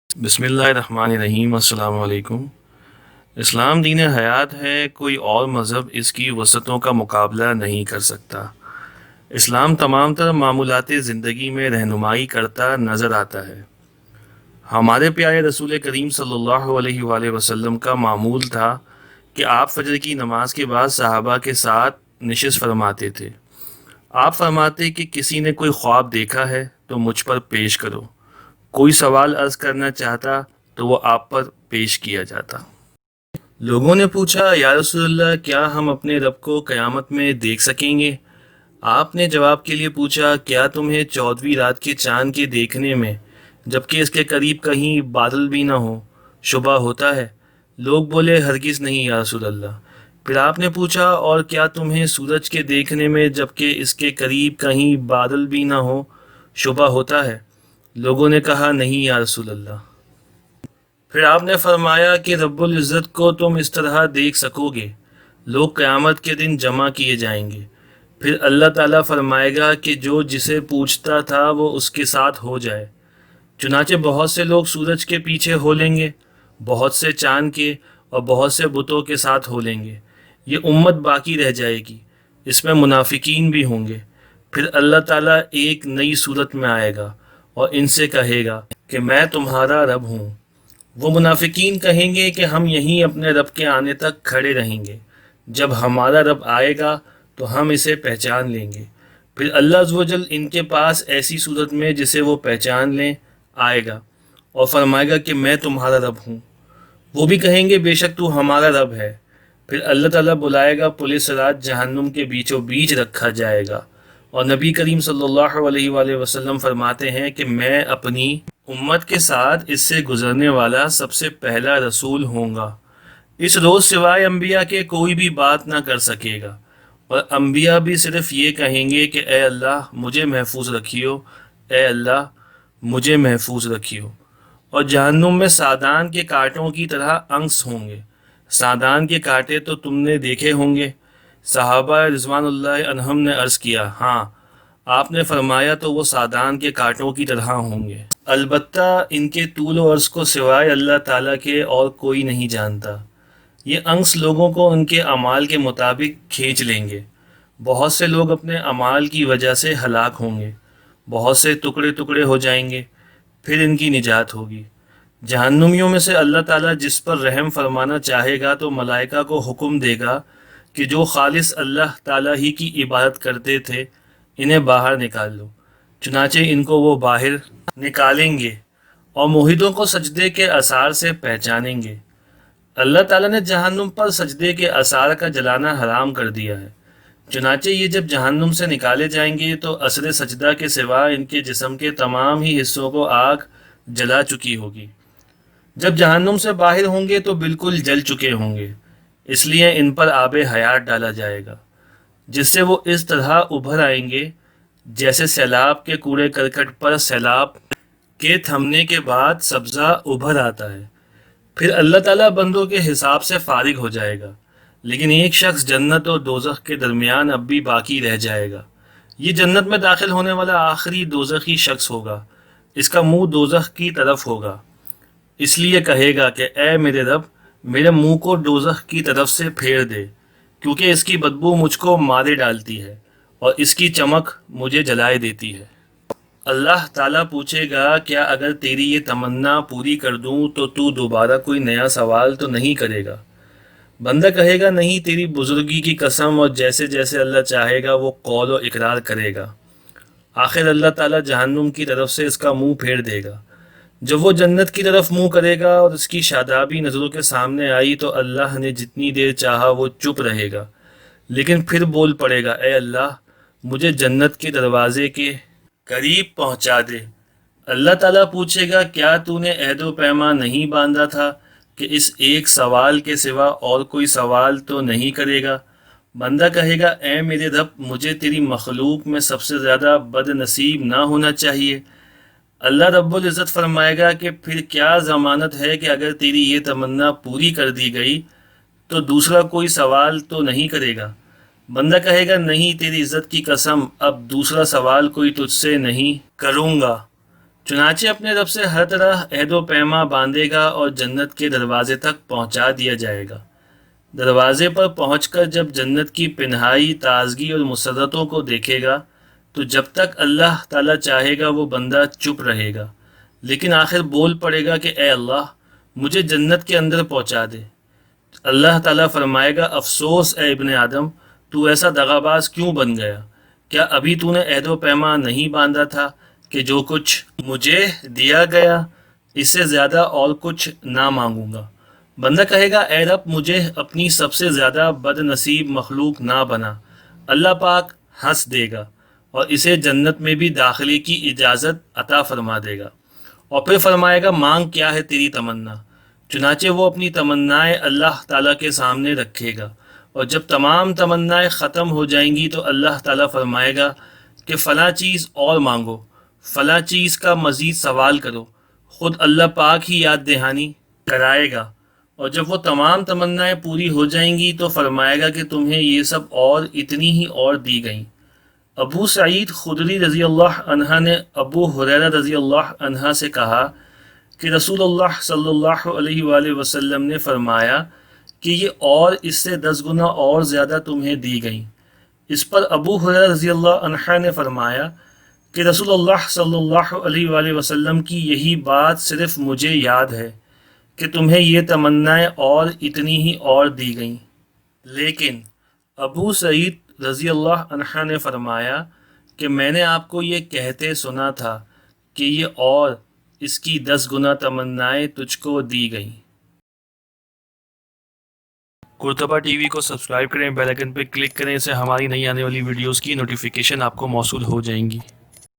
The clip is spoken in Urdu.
بسم اللہ الرحمن الرحیم۔ السلام علیکم۔ اسلام دین حیات ہے، کوئی اور مذہب اس کی وسعتوں کا مقابلہ نہیں کر سکتا۔ اسلام تمام تر معمولات زندگی میں رہنمائی کرتا نظر آتا ہے۔ ہمارے پیارے رسول کریم صلی اللہ علیہ وآلہ وسلم کا معمول تھا کہ آپ فجر کی نماز کے بعد صحابہ کے ساتھ نشست فرماتے تھے۔ آپ فرماتے کہ کسی نے کوئی خواب دیکھا ہے تو مجھ پر پیش کرو، کوئی سوال عرض کرنا چاہتا تو وہ آپ پر پیش کیا جاتا۔ لوگوں نے پوچھا، یا رسول اللہ، کیا ہم اپنے رب کو قیامت میں دیکھ سکیں گے؟ آپ نے جواب کے لیے پوچھا، کیا تمہیں 14ویں رات کے چاند کے دیکھنے میں، جبکہ اس کے قریب کہیں بادل بھی نہ ہو، شبہ ہوتا ہے؟ لوگ بولے، ہرگز نہیں یا رسول اللہ۔ پھر آپ نے پوچھا، اور کیا تمہیں سورج کے دیکھنے میں، جبکہ اس کے قریب کہیں بادل بھی نہ ہو، شبہ ہوتا ہے؟ لوگوں نے کہا، نہیں یا رسول اللہ۔ پھر آپ نے فرمایا کہ رب العزت کو تم اس طرح دیکھ سکو گے، لوگ قیامت کے دن جمع کیے جائیں گے، پھر اللہ تعالیٰ فرمائے گا کہ جو جسے پوچھتا تھا وہ اس کے ساتھ ہو جائے۔ چنانچہ بہت سے لوگ سورج کے پیچھے ہو لیں گے، بہت سے چاند کے، اور بہت سے بتوں کے ساتھ ہو لیں گے۔ یہ امت باقی رہ جائے گی، اس میں منافقین بھی ہوں گے۔ پھر اللہ تعالیٰ ایک نئی صورت میں آئے گا اور ان سے کہے گا کہ میں تمہارا رب ہوں۔ وہ منافقین کہیں گے کہ ہم یہیں اپنے رب کے آنے تک کھڑے رہیں گے، جب ہمارا رب آئے گا تو ہم اسے پہچان لیں گے۔ پھر اللہ عز و جل ان کے پاس ایسی صورت میں جسے وہ پہچان لیں آئے گا اور فرمائے گا کہ میں تمہارا رب ہوں۔ وہ بھی کہیں گے، بے شک تو ہمارا رب ہے۔ پھر اللہ تعالیٰ بلائے گا، پولیس رات جہنم کے بیچوں بیچ رکھا جائے گا، اور نبی کریم صلی اللہ علیہ وآلہ وسلم فرماتے ہیں کہ میں اپنی امت کے ساتھ اس سے گزرنے والا سب سے پہلا رسول ہوں گا۔ اس روز سوائے انبیاء کے کوئی بھی بات نہ کر سکے گا، اور انبیاء بھی صرف یہ کہیں گے کہ اے اللہ مجھے محفوظ رکھیو، اے اللہ مجھے محفوظ رکھیو۔ اور جہنم میں سادان کے کانٹوں کی طرح انگس ہوں گے۔ سادان کے کانٹے تو تم نے دیکھے ہوں گے۔ صحابہ رضوان اللہ عنہم نے عرض کیا، ہاں۔ آپ نے فرمایا، تو وہ سادان کے کانٹوں کی طرح ہوں گے، البتہ ان کے طول و عرض کو سوائے اللہ تعالیٰ کے اور کوئی نہیں جانتا۔ یہ انگس لوگوں کو ان کے اعمال کے مطابق کھینچ لیں گے۔ بہت سے لوگ اپنے اعمال کی وجہ سے ہلاک ہوں گے، بہت سے ٹکڑے ٹکڑے ہو جائیں گے، پھر ان کی نجات ہوگی۔ جہنمیوں میں سے اللہ تعالیٰ جس پر رحم فرمانا چاہے گا تو ملائکہ کو حکم دے گا کہ جو خالص اللہ تعالیٰ ہی کی عبادت کرتے تھے انہیں باہر نکال لو۔ چنانچہ ان کو وہ باہر نکالیں گے اور موحدوں کو سجدے کے آثار سے پہچانیں گے۔ اللہ تعالیٰ نے جہنم پر سجدے کے آثار کا جلانا حرام کر دیا ہے۔ چنانچہ یہ جب جہنم سے نکالے جائیں گے تو اثر سجدہ کے سوا ان کے جسم کے تمام ہی حصوں کو آگ جلا چکی ہوگی۔ جب جہنم سے باہر ہوں گے تو بالکل جل چکے ہوں گے، اس لیے ان پر آب حیات ڈالا جائے گا، جس سے وہ اس طرح ابھر آئیں گے جیسے سیلاب کے کوڑے کرکٹ پر سیلاب کے تھمنے کے بعد سبزہ ابھر آتا ہے۔ پھر اللہ تعالیٰ بندوں کے حساب سے فارغ ہو جائے گا، لیکن ایک شخص جنت اور دوزخ کے درمیان اب بھی باقی رہ جائے گا۔ یہ جنت میں داخل ہونے والا آخری دوزخی شخص ہوگا، اس کا منہ دوزخ کی طرف ہوگا، اس لیے کہے گا کہ اے میرے رب، میرے منہ کو دوزخ کی طرف سے پھیر دے، کیونکہ اس کی بدبو مجھ کو مارے ڈالتی ہے اور اس کی چمک مجھے جلائے دیتی ہے۔ اللہ تعالیٰ پوچھے گا، کیا اگر تیری یہ تمنا پوری کر دوں تو دوبارہ کوئی نیا سوال تو نہیں کرے گا؟ بندہ کہے گا، نہیں، تیری بزرگی کی قسم، اور جیسے جیسے اللہ چاہے گا وہ قول و اقرار کرے گا۔ آخر اللہ تعالیٰ جہنم کی طرف سے اس کا منہ پھیر دے گا۔ جب وہ جنت کی طرف منہ کرے گا اور اس کی شادابی نظروں کے سامنے آئی تو اللہ نے جتنی دیر چاہا وہ چپ رہے گا، لیکن پھر بول پڑے گا، اے اللہ مجھے جنت کے دروازے کے قریب پہنچا دے۔ اللہ تعالیٰ پوچھے گا، کیا تو نے عہد و پیمان نہیں باندھا تھا کہ اس ایک سوال کے سوا اور کوئی سوال تو نہیں کرے گا؟ بندہ کہے گا، اے میرے رب، مجھے تیری مخلوق میں سب سے زیادہ بد نصیب نہ ہونا چاہیے۔ اللہ رب العزت فرمائے گا کہ پھر کیا ضمانت ہے کہ اگر تیری یہ تمنا پوری کر دی گئی تو دوسرا کوئی سوال تو نہیں کرے گا؟ بندہ کہے گا، نہیں، تیری عزت کی قسم، اب دوسرا سوال کوئی تجھ سے نہیں کروں گا۔ چنانچہ اپنے رب سے ہر طرح عہد و پیما باندھے گا اور جنت کے دروازے تک پہنچا دیا جائے گا۔ دروازے پر پہنچ کر جب جنت کی پنہائی، تازگی اور مسرتوں کو دیکھے گا تو جب تک اللہ تعالیٰ چاہے گا وہ بندہ چپ رہے گا، لیکن آخر بول پڑے گا کہ اے اللہ مجھے جنت کے اندر پہنچا دے۔ اللہ تعالیٰ فرمائے گا افسوس اے ابن آدم، تو ایسا دغاباز کیوں بن گیا؟ کیا ابھی تو نے عہد و پیما نہیں باندھا تھا کہ جو کچھ مجھے دیا گیا اس سے زیادہ اور کچھ نہ مانگوں گا؟ بندہ کہے گا اے رب مجھے اپنی سب سے زیادہ بد نصیب مخلوق نہ بنا۔ اللہ پاک ہنس دے گا اور اسے جنت میں بھی داخلے کی اجازت عطا فرما دے گا، اور پھر فرمائے گا مانگ کیا ہے تیری تمنا؟ چنانچہ وہ اپنی تمنائیں اللہ تعالیٰ کے سامنے رکھے گا، اور جب تمام تمنائیں ختم ہو جائیں گی تو اللہ تعالیٰ فرمائے گا کہ فلاں چیز اور مانگو، فلاں چیز کا مزید سوال کرو۔ خود اللہ پاک ہی یاد دہانی کرائے گا، اور جب وہ تمام تمنائیں پوری ہو جائیں گی تو فرمائے گا کہ تمہیں یہ سب اور اتنی ہی اور دی گئیں۔ ابو سعید خدری رضی اللہ عنہ نے ابو ہریرہ رضی اللہ عنہ سے کہا کہ رسول اللہ صلی اللہ علیہ وآلہ وسلم نے فرمایا کہ یہ اور اس سے 10 گنا اور زیادہ تمہیں دی گئیں۔ اس پر ابو ہریرہ رضی اللہ عنہ نے فرمایا کہ رسول اللہ صلی اللہ علیہ وآلہ وسلم کی یہی بات صرف مجھے یاد ہے کہ تمہیں یہ تمنائیں اور اتنی ہی اور دی گئیں، لیکن ابو سعید رضی اللہ عنہ نے فرمایا کہ میں نے آپ کو یہ کہتے سنا تھا کہ یہ اور اس کی 10 گنا تمنائیں تجھ کو دی گئیں۔ قرطبہ ٹی وی کو سبسکرائب کریں، بیل آئیکن پہ کلک کریں، اس سے ہماری نئی آنے والی ویڈیوز کی نوٹیفیکیشن آپ کو موصول ہو جائیں گی۔